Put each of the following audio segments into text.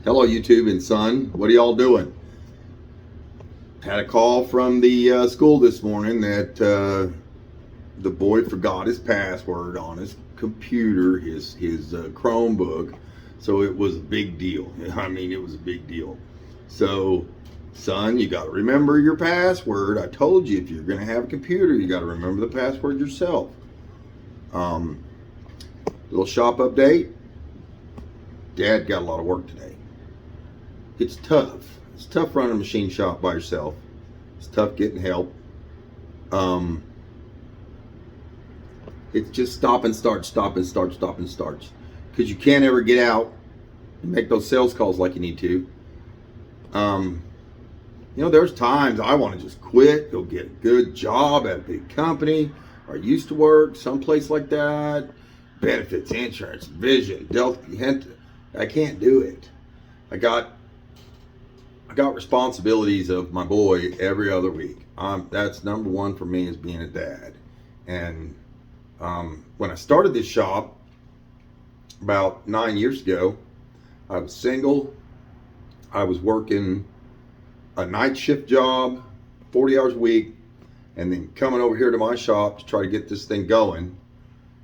Hello, YouTube and son. What are y'all doing? Had a call from the school this morning that the boy forgot his password on his computer, his Chromebook. So it was a big deal. I mean, it was a big deal. So, son, you got to remember your password. I told you if you're going to have a computer, you got to remember the password yourself. Little shop update. Dad got a lot of work today. It's tough. It's tough running a machine shop by yourself. It's tough getting help. It's just stop and start, because you can't ever get out and make those sales calls like you need to. There's times I want to just quit, go get a good job at a big company, or I used to work someplace like that. Benefits, insurance, vision, Delta. I can't do it. I got responsibilities of my boy every other week. That's number one for me, is being a dad. And when I started this shop about 9 years ago, I was single. I was working a night shift job, 40 hours a week, and then coming over here to my shop to try to get this thing going.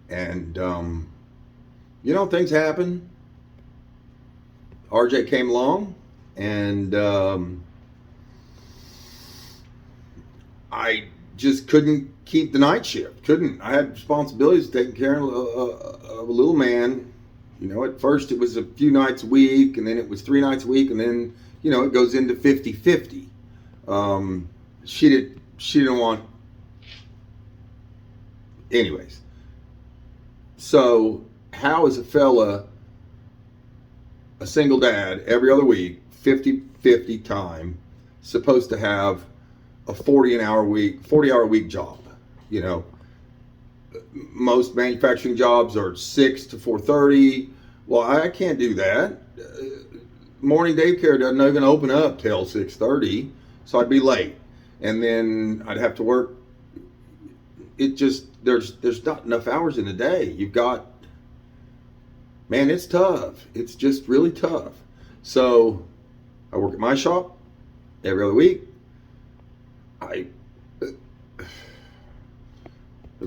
And things happen. RJ came along, and I just couldn't keep the night shift. I had responsibilities taking care of a little man. At first it was a few nights a week, and then it was 3 nights a week, and then, it goes into 50-50. She didn't want... Anyways. So, how is a fella, a single dad, every other week, 50-50 time, supposed to have a 40-hour week job? Most manufacturing jobs are 6 to 4:30. Well, I can't do that. Morning daycare doesn't even open up till 6:30, so I'd be late, and then I'd have to work. There's not enough hours in the day. It's tough. It's just really tough. So I work at my shop every other week.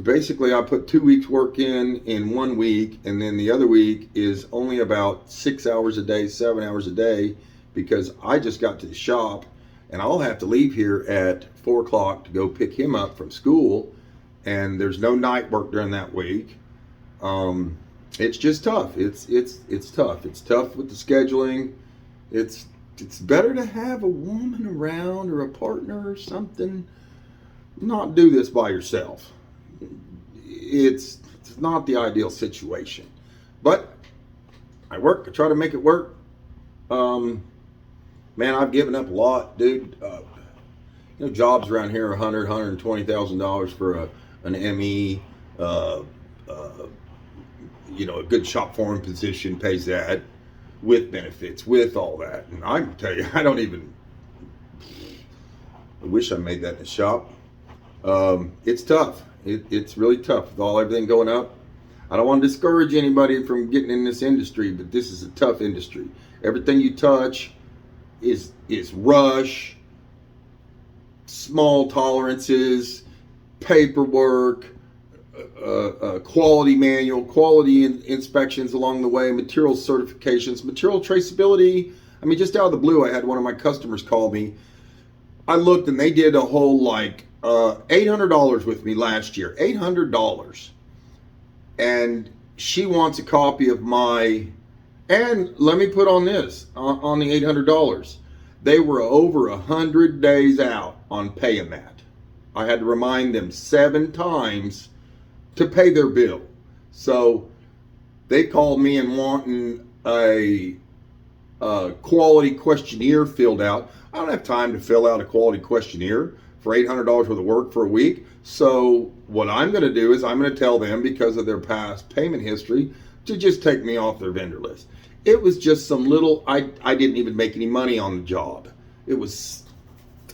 Basically I put 2 weeks work in 1 week, and then the other week is only about 6 hours a day, 7 hours a day, because I just got to the shop and I'll have to leave here at 4 o'clock to go pick him up from school, and there's no night work during that week. It's just tough. It's tough. It's tough with the scheduling. It's better to have a woman around, or a partner or something. Not do this by yourself. It's not the ideal situation, but I try to make it work. I've given up a lot, dude. Jobs around here are $120,000 for an ME. A good shop foreman position pays that, with benefits, with all that. And I can tell you, I wish I made that in the shop. It's tough. It's really tough with everything going up. I don't want to discourage anybody from getting in this industry, but this is a tough industry. Everything you touch is rush, small tolerances, paperwork, quality manual, quality inspections along the way, material certifications, material traceability. I mean, just out of the blue, I had one of my customers call me. I looked, and they did a whole $800 with me last year. $800. And she wants a copy of my... And let me put on this, on the $800. They were over 100 days out on paying that. I had to remind them 7 times to pay their bill. So they called me and wanting a quality questionnaire filled out. I don't have time to fill out a quality questionnaire for $800 worth of work for a week. So what I'm going to do is I'm going to tell them, because of their past payment history, to just take me off their vendor list. It was just some little, I didn't even make any money on the job. I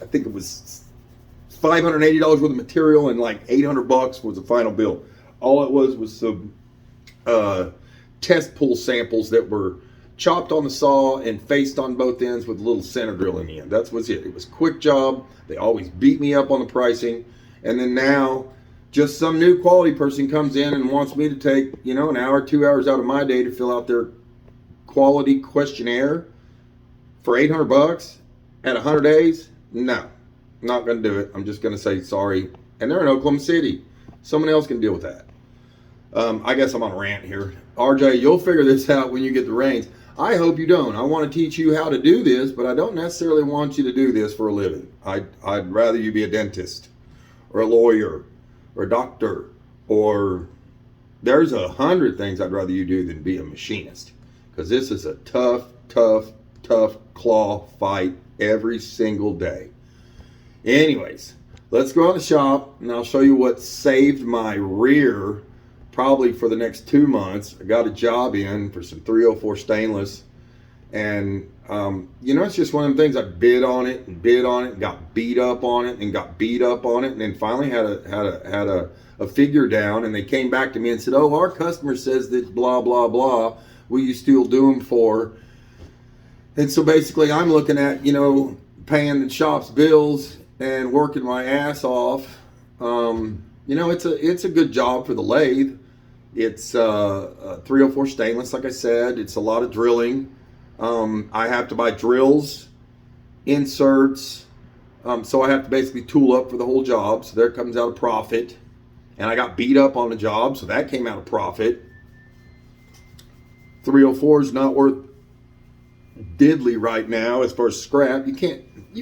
think it was $580 worth of material, and like $800 was the final bill. All it was some test pull samples that were chopped on the saw and faced on both ends with a little center drill in the end. That was it. It was a quick job. They always beat me up on the pricing. And then now, just some new quality person comes in and wants me to take, you know, an hour, 2 hours out of my day to fill out their quality questionnaire for $800 at 100 days. No, not going to do it. I'm just going to say sorry. And they're in Oklahoma City. Someone else can deal with that. I guess I'm on a rant here. RJ, you'll figure this out when you get the reins. I hope you don't. I want to teach you how to do this, but I don't necessarily want you to do this for a living. I'd rather you be a dentist or a lawyer or a doctor, or there's 100 things I'd rather you do than be a machinist, because this is a tough claw fight every single day. Anyways, let's go out the shop and I'll show you what saved my rear probably for the next 2 months. I got a job in for some 304 stainless, and you know, it's just one of them things. I bid on it and bid on it and got beat up on it and got beat up on it, and then finally had a figure down, and they came back to me and said, oh, our customer says that blah blah blah, will you still do them for? And so basically I'm looking at, you know, paying the shop's bills and working my ass off. You know, it's a good job for the lathe. It's 304 stainless, like I said. It's a lot of drilling. I have to buy drills, inserts, so I have to basically tool up for the whole job. So there comes out a profit. And I got beat up on the job, so that came out of profit. 304 is not worth diddly right now as far as scrap. You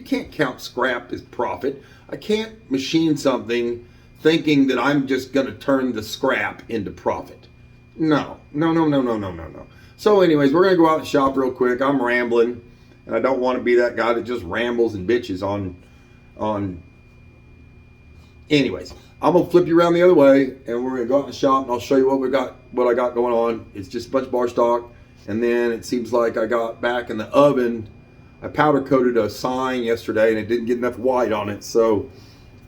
can't count scrap as profit. I can't machine something thinking that I'm just going to turn the scrap into profit. No. So anyways, we're going to go out and shop real quick. I'm rambling, and I don't want to be that guy that just rambles and bitches on. Anyways, I'm going to flip you around the other way, and we're going to go out in the shop, and I'll show you what I got going on. It's just a bunch of bar stock, and then it seems like I got back in the oven. I powder coated a sign yesterday, and it didn't get enough white on it, so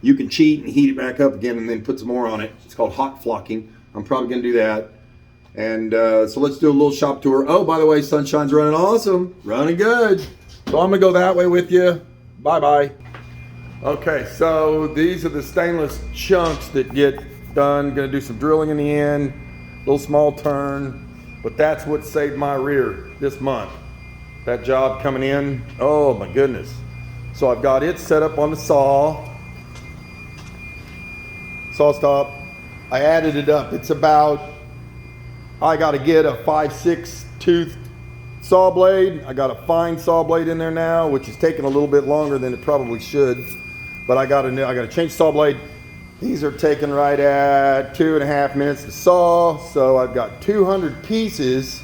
you can cheat and heat it back up again and then put some more on it. It's called hot flocking. I'm probably going to do that. And so let's do a little shop tour. Oh, by the way, Sunshine's running awesome. Running good. So I'm going to go that way with you. Bye-bye. Okay, so these are the stainless chunks that get done. Going to do some drilling in the end. Little small turn. But that's what saved my rear this month. That job coming in. Oh, my goodness. So I've got it set up on the saw. Saw stop. I added it up. It's about, I got to get a 5/6 tooth saw blade. I got a fine saw blade in there now, which is taking a little bit longer than it probably should. But I got to change saw blade. These are taking right at 2.5 minutes to saw. So I've got 200 pieces.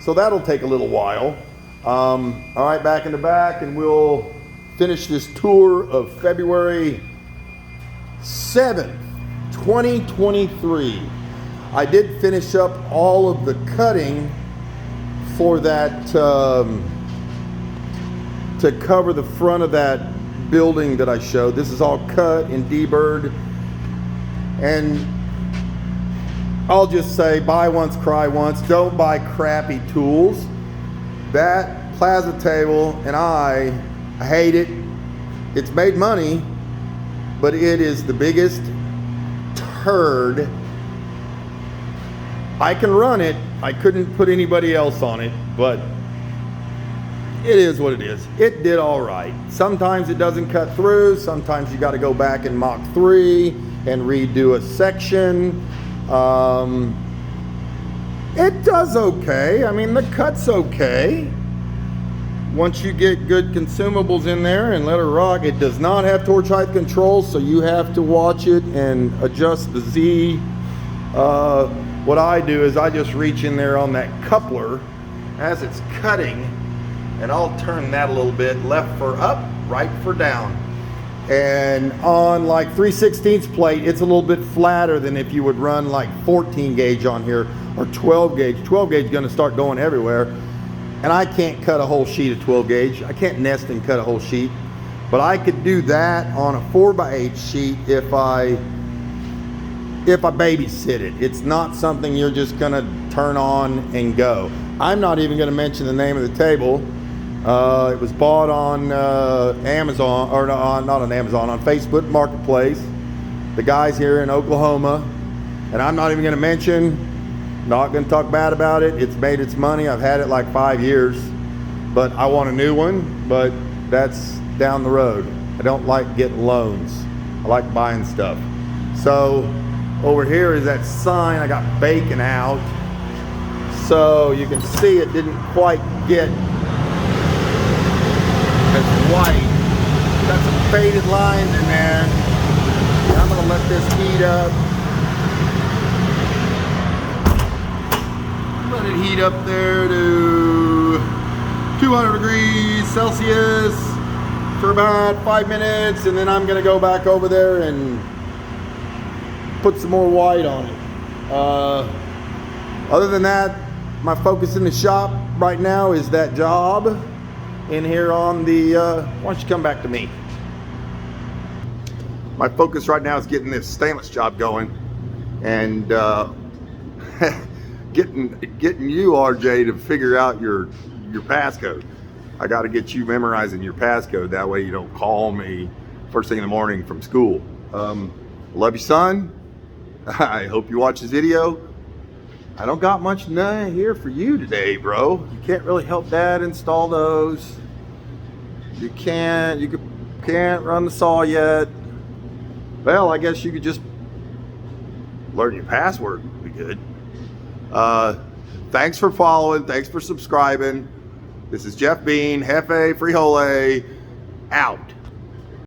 So that'll take a little while. All right, back in the back, and we'll finish this tour of February 7th. 2023. I did finish up all of the cutting for that to cover the front of that building that I showed. This is all cut and deburred, and I'll just say, buy once, cry once. Don't buy crappy tools. That plaza table, and I hate it. It's made money, but it is the biggest turd. I can run it. I couldn't put anybody else on it, but it is what it is. It did all right. Sometimes it doesn't cut through. Sometimes you got to go back in Mach 3 and redo a section. It does okay. I mean, the cut's okay. Once you get good consumables in there and let it rock. It does not have torch height control, so you have to watch it and adjust the Z. What I do is I just reach in there on that coupler as it's cutting, and I'll turn that a little bit, left for up, right for down. And on like 3/16 plate, it's a little bit flatter than if you would run like 14 gauge on here or 12 gauge. 12 gauge is going to start going everywhere. And I can't cut a whole sheet of 12 gauge. I can't nest and cut a whole sheet. But I could do that on a 4x8 sheet if I babysit it. It's not something you're just gonna turn on and go. I'm not even going to mention the name of the table. It was bought on Amazon, or not on Amazon, on Facebook Marketplace. The guy's here in Oklahoma, and I'm not even going to mention, not going to talk bad about it. It's made its money. I've had it like 5 years, but I want a new one, but that's down the road. I don't like getting loans. I like buying stuff. So over here is that sign. I got bacon out. So you can see it didn't quite get as white. Got some faded lines in there. And I'm gonna let this heat up. Let it heat up there to 200 degrees Celsius for about 5 minutes, and then I'm gonna go back over there and put some more white on it. Other than that, my focus in the shop right now is that job in here on the, why don't you come back to me? My focus right now is getting this stainless job going, and getting you, RJ, to figure out your passcode. I got to get you memorizing your passcode. That way you don't call me first thing in the morning from school. Love you, son. I hope you watch this video. I don't got much here for you today, bro. You can't really help Dad install those. You can't run the saw yet. Well, I guess you could just learn your password. Would be good. Thanks for following. Thanks for subscribing. This is Jeff Bean, Jefe Frijole, out.